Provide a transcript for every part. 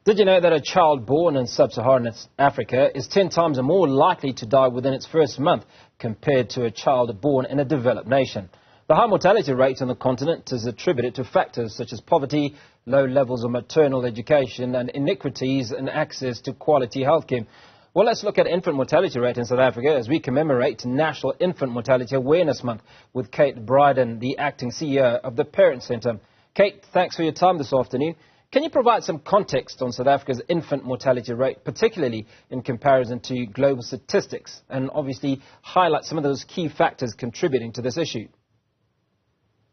Did you know that a child born in Sub-Saharan Africa is 10 times more likely to die within its first month compared to a child born in a developed nation? The high mortality rate on the continent is attributed to factors such as poverty, low levels of maternal education and inequities in access to quality healthcare. Well, let's look at infant mortality rate in South Africa as we commemorate National Infant Mortality Awareness Month with Kate Brydon, the acting CEO of the Parent Centre. Kate, thanks for your time this afternoon. Can you provide some context on South Africa's infant mortality rate, particularly in comparison to global statistics, and obviously highlight some of those key factors contributing to this issue?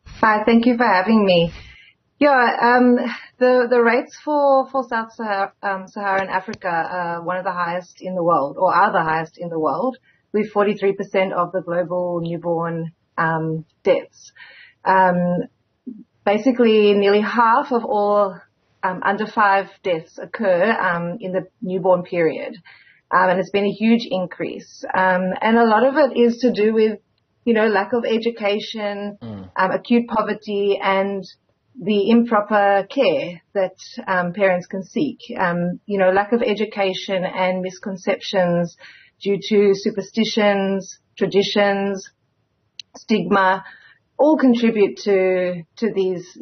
Hi, thank you for having me. Yeah, the rates for Sub-Saharan Africa are one of the highest in the world, or are the highest in the world, with 43% of the global newborn deaths. Basically, nearly half of all under 5 deaths occur in the newborn period, and it's been a huge increase. And a lot of it is to do with, lack of education, acute poverty, and the improper care that parents can seek. Lack of education and misconceptions due to superstitions, traditions, stigma, all contribute to these,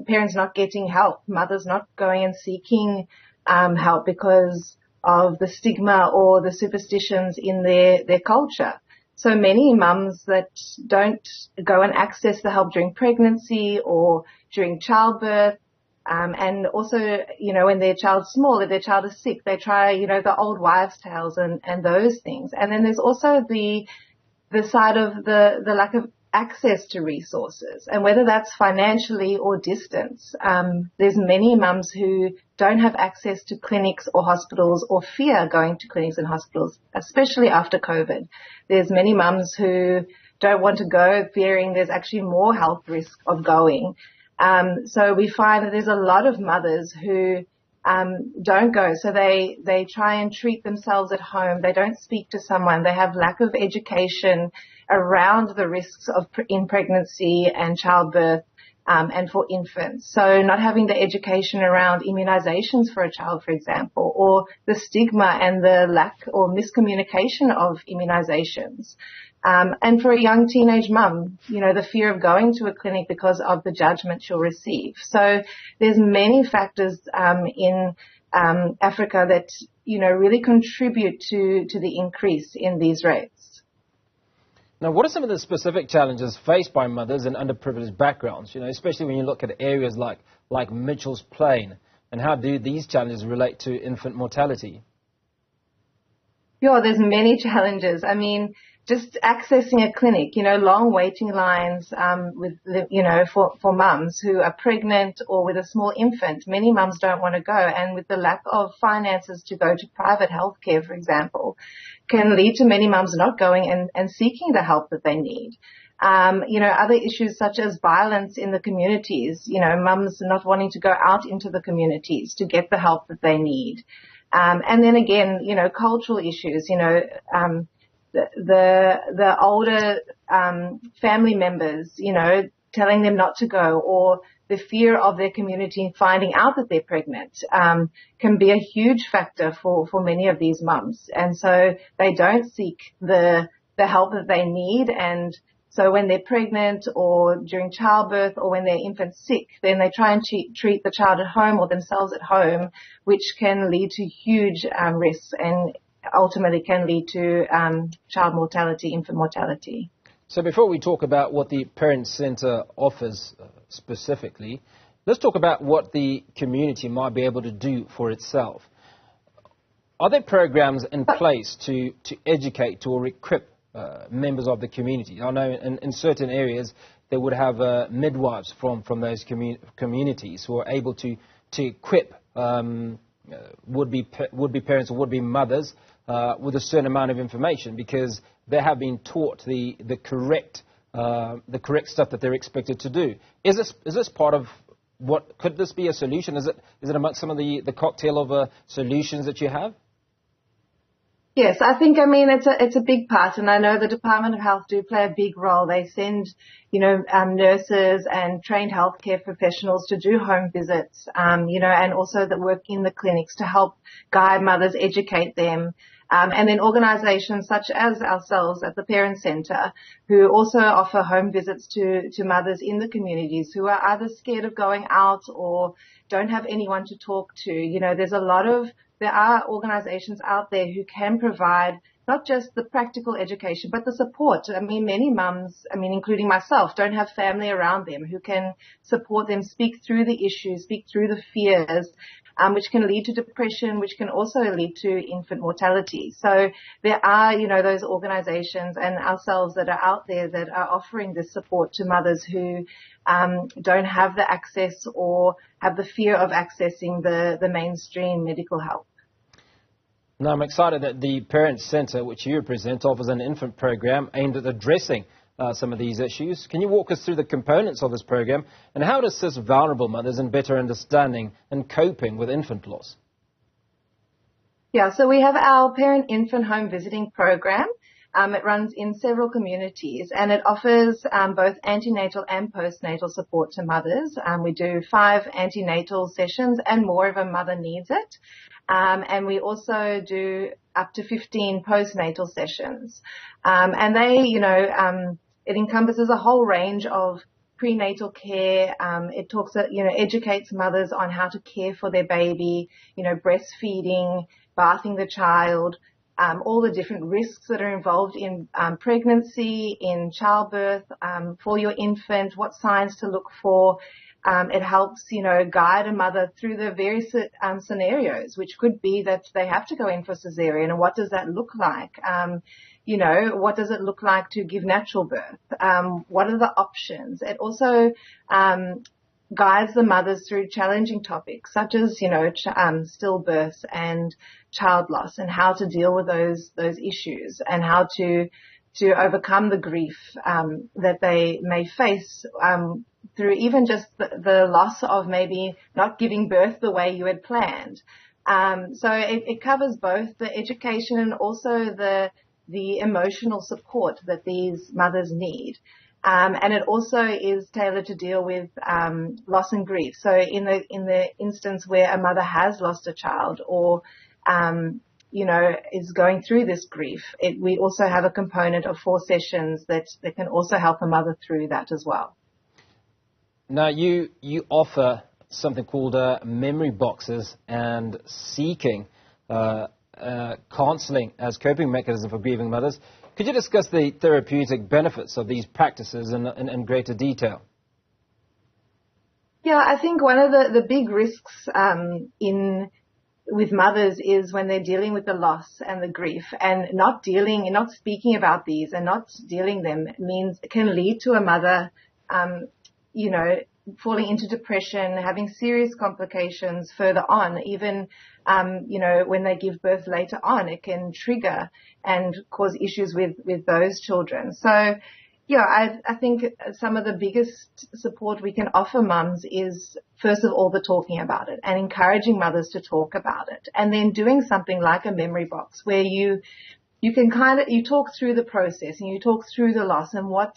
parents not getting help, mothers not going and seeking help because of the stigma or the superstitions in their culture. So many mums that don't go and access the help during pregnancy or during childbirth, and also, when their child's small, if their child is sick, they try, the old wives' tales and those things. And then there's also the side of the lack of access to resources, and whether that's financially or distance. There's many mums who don't have access to clinics or hospitals or fear going to clinics and hospitals, especially after COVID. There's many mums who don't want to go, fearing there's actually more health risk of going. So we find that there's a lot of mothers who don't go. So they try and treat themselves at home. They don't speak to someone. They have lack of education around the risks in pregnancy and childbirth, and for infants. So not having the education around immunizations for a child, for example, or the stigma and the lack or miscommunication of immunizations. And for a young teenage mum, the fear of going to a clinic because of the judgment she'll receive. So there's many factors in Africa that, really contribute to the increase in these rates. Now, what are some of the specific challenges faced by mothers in underprivileged backgrounds, especially when you look at areas like Mitchell's Plain, and how do these challenges relate to infant mortality? Yeah, there's many challenges. I mean, just accessing a clinic, long waiting lines for mums who are pregnant or with a small infant. Many mums don't want to go, and with the lack of finances to go to private healthcare, for example, can lead to many mums not going and seeking the help that they need. Other issues such as violence in the communities, mums not wanting to go out into the communities to get the help that they need. And then again, cultural issues, the older family members, telling them not to go, or the fear of their community finding out that they're pregnant, can be a huge factor for many of these mums. And so they don't seek the help that they need. And so when they're pregnant or during childbirth or when their infant's sick, then they try and treat the child at home or themselves at home, which can lead to huge risks and ultimately can lead to child mortality, infant mortality. So before we talk about what the Parent Centre offers specifically, let's talk about what the community might be able to do for itself. Are there programs in place to educate or equip members of the community? I know in certain areas they would have midwives from those communities who are able to equip would-be parents or would-be mothers with a certain amount of information, because they have been taught the correct stuff that they're expected to do. Is this part of what could this be a solution? Is it amongst some of the cocktail of solutions that you have? Yes, I think, I mean, it's a big part, and I know the Department of Health do play a big role. They send, nurses and trained healthcare professionals to do home visits, and also that work in the clinics to help guide mothers, educate them. And then organizations such as ourselves at the Parent Center, who also offer home visits to mothers in the communities who are either scared of going out or don't have anyone to talk to. There are organizations out there who can provide not just the practical education, but the support. I mean, many mums, including myself, don't have family around them who can support them, speak through the issues, speak through the fears, which can lead to depression, which can also lead to infant mortality. So there are, those organizations and ourselves that are out there that are offering this support to mothers who don't have the access or have the fear of accessing the mainstream medical help. Now, I'm excited that the Parent Centre, which you represent, offers an infant program aimed at addressing some of these issues. Can you walk us through the components of this program and how it assists vulnerable mothers in better understanding and coping with infant loss? Yeah, so we have our parent-infant home visiting program. It runs in several communities and it offers both antenatal and postnatal support to mothers. We do 5 antenatal sessions and more if a mother needs it. And we also do up to 15 postnatal sessions. And it encompasses a whole range of prenatal care. It talks, educates mothers on how to care for their baby, breastfeeding, bathing the child, all the different risks that are involved in pregnancy, in childbirth, for your infant, what signs to look for. It helps, guide a mother through the various scenarios, which could be that they have to go in for cesarean, and what does that look like? What does it look like to give natural birth? What are the options? It also guides the mothers through challenging topics such as, stillbirth and child loss and how to deal with those issues and how to overcome the grief that they may face through even just the loss of maybe not giving birth the way you had planned. So it covers both the education and also the emotional support that these mothers need. And it also is tailored to deal with loss and grief. So in the instance where a mother has lost a child or is going through this grief, we also have a component of 4 sessions that can also help a mother through that as well. Now, you offer something called memory boxes and seeking counselling as coping mechanism for grieving mothers. Could you discuss the therapeutic benefits of these practices in greater detail? Yeah, I think one of the big risks with mothers is when they're dealing with the loss and the grief, and not speaking about these and not dealing them can lead to a mother, falling into depression, having serious complications further on. Even, when they give birth later on, it can trigger and cause issues with those children. So, yeah, I think some of the biggest support we can offer mums is, first of all, the talking about it and encouraging mothers to talk about it. And then doing something like a memory box where you can you talk through the process and you talk through the loss and what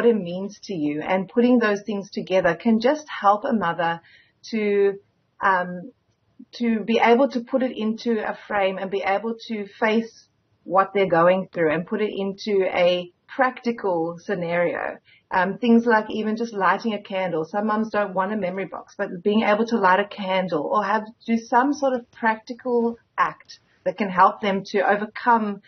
it means to you, and putting those things together can just help a mother to be able to put it into a frame and be able to face what they're going through and put it into a practical scenario. Things like even just lighting a candle. Some mums don't want a memory box, but being able to light a candle or do some sort of practical act that can help them to overcome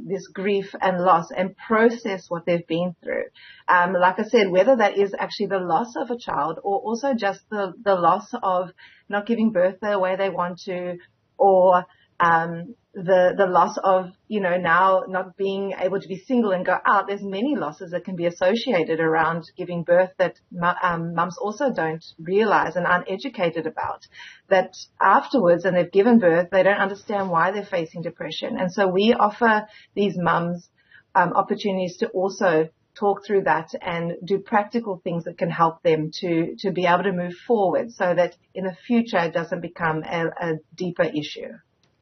this grief and loss and process what they've been through. Like I said, whether that is actually the loss of a child or also just the loss of not giving birth the way they want to, or the loss of, now not being able to be single and go out. There's many losses that can be associated around giving birth that mums also don't realize and aren't educated about, that afterwards, and they've given birth, they don't understand why they're facing depression. And so we offer these mums opportunities to also talk through that and do practical things that can help them to be able to move forward so that in the future it doesn't become a deeper issue.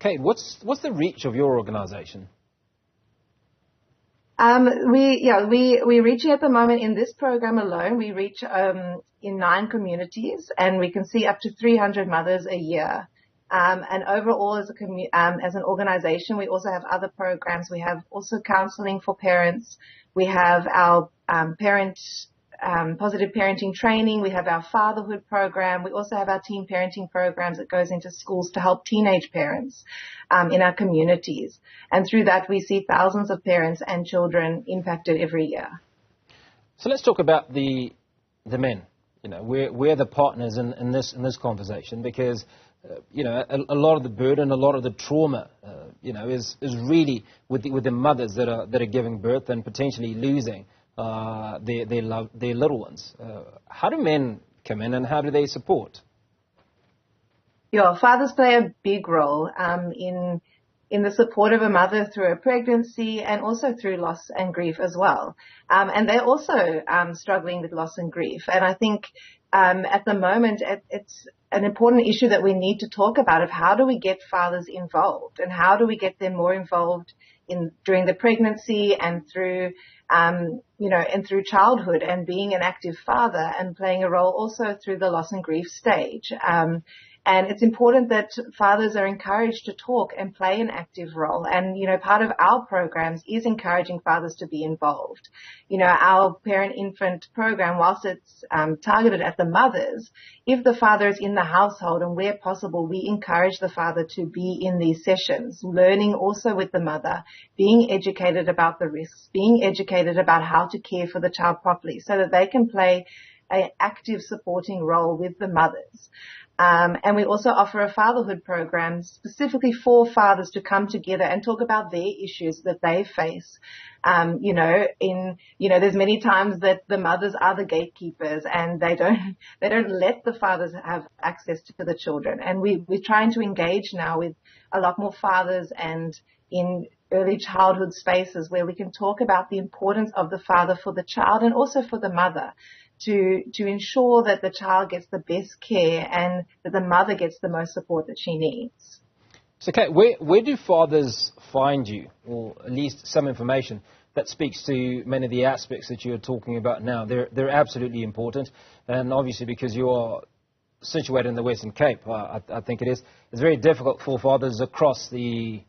Kate, what's the reach of your organisation? We reach at the moment in this program alone. We reach in 9 communities, and we can see up to 300 mothers a year. And overall, as an organisation, we also have other programs. We have also counselling for parents. We have our positive parenting training. We have our fatherhood program. We also have our teen parenting programs that goes into schools to help teenage parents in our communities. And through that, we see thousands of parents and children impacted every year. So let's talk about the men. You know, we're the partners in this conversation, because you know, a lot of the burden, a lot of the trauma, you know, is really with the mothers that are giving birth and potentially losing their little ones. How do men come in, and how do they support? Yeah, fathers play a big role in the support of a mother through a pregnancy, and also through loss and grief as well. And they're also struggling with loss and grief. And I think at the moment it's an important issue that we need to talk about, of how do we get fathers involved, and how do we get them more involved during the pregnancy and through and through childhood, and being an active father and playing a role also through the loss and grief stage. And it's important that fathers are encouraged to talk and play an active role. And, you know, part of our programs is encouraging fathers to be involved. You know, our parent-infant program, whilst it's targeted at the mothers, if the father is in the household and where possible, we encourage the father to be in these sessions, learning also with the mother, being educated about the risks, being educated about how to care for the child properly, so that they can play an active supporting role with the mothers. And we also offer a fatherhood program specifically for fathers to come together and talk about their issues that they face. There's many times that the mothers are the gatekeepers, and they don't let the fathers have access to the children. And we're trying to engage now with a lot more fathers, and in early childhood spaces where we can talk about the importance of the father for the child and also for the mother, to ensure that the child gets the best care and that the mother gets the most support that she needs. So, Kate, where do fathers find you, or at least some information that speaks to many of the aspects that you're talking about now? They're absolutely important, and obviously because you are situated in the Western Cape, I think it's very difficult for fathers across the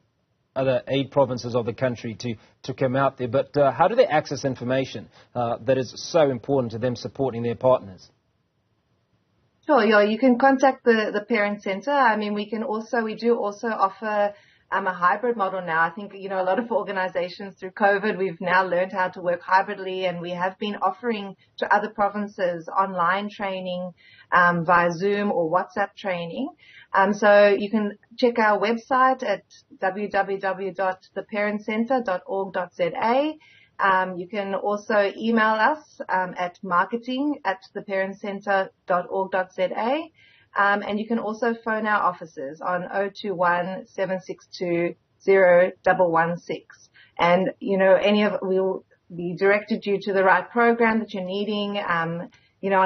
other 8 provinces of the country to come out there. But how do they access information that is so important to them supporting their partners? Sure, yeah, you can contact the Parent Centre. I mean, we do also offer a hybrid model now. I think, you know, a lot of organizations through COVID, we've now learned how to work hybridly, and we have been offering to other provinces online training via Zoom or WhatsApp training. So you can check our website at www.theparentcentre.org.za. You can also email us at marketing@theparentcentre.org.za. And you can also phone our offices on 021 762 0116. And, you know, we'll be directed you to the right program that you're needing. On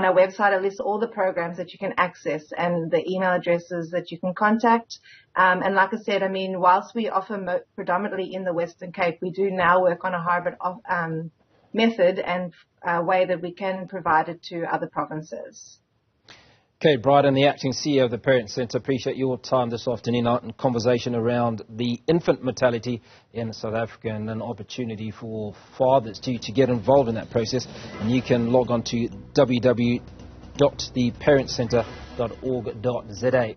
our website, it lists all the programs that you can access and the email addresses that you can contact. And like I said, I mean, whilst we offer predominantly in the Western Cape, we do now work on a hybrid method and way that we can provide it to other provinces. Okay, Brydon, the acting CEO of the Parent Centre, appreciate your time this afternoon in conversation around the infant mortality in South Africa, and an opportunity for fathers to get involved in that process. And you can log on to www.theparentcentre.org.za.